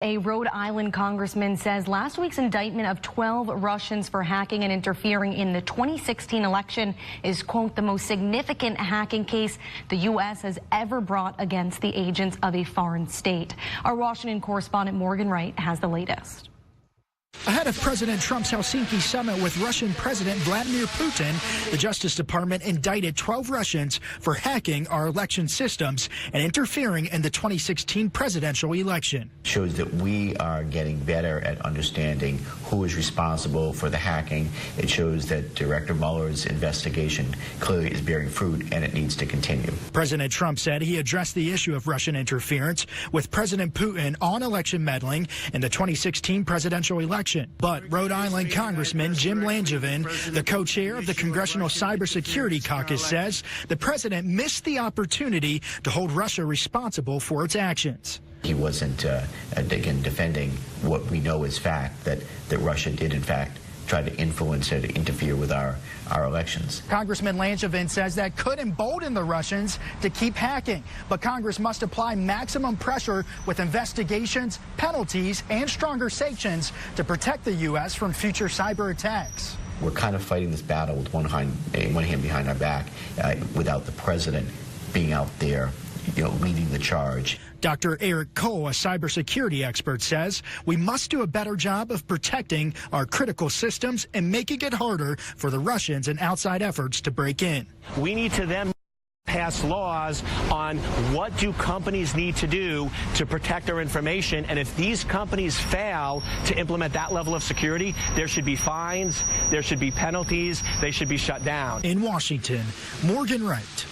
A Rhode Island congressman says last week's indictment of 12 Russians for hacking and interfering in the 2016 election is, quote, the most significant hacking case the U.S. has ever brought against the agents of a foreign state. Our Washington correspondent Morgan Wright has the latest. Ahead of President Trump's Helsinki summit with Russian President Vladimir Putin, the Justice Department indicted 12 Russians for hacking our election systems and interfering in the 2016 presidential election. Shows that we are getting better at understanding who is responsible for the hacking. It shows that Director Mueller's investigation clearly is bearing fruit, and it needs to continue. President Trump said he addressed the issue of Russian interference with President Putin on election meddling in the 2016 presidential election. But Rhode Island Congressman Jim Langevin, the co-chair of the Congressional Cybersecurity Caucus, says the president missed the opportunity to hold Russia responsible for its actions. He wasn't, again, defending what we know is fact, that Russia did, in fact, try to influence or to interfere with our elections. Congressman Langevin says that could embolden the Russians to keep hacking, but Congress must apply maximum pressure with investigations, penalties, and stronger sanctions to protect the U.S. from future cyber attacks. We're kind of fighting this battle with one hand behind our back without the president being out there, leading the charge. Dr. Eric Cole, a cybersecurity expert, says we must do a better job of protecting our critical systems and making it harder for the Russians and outside efforts to break in. We need to then pass laws on what do companies need to do to protect their information, and if these companies fail to implement that level of security, there should be fines, there should be penalties, they should be shut down. In Washington, Morgan Wright.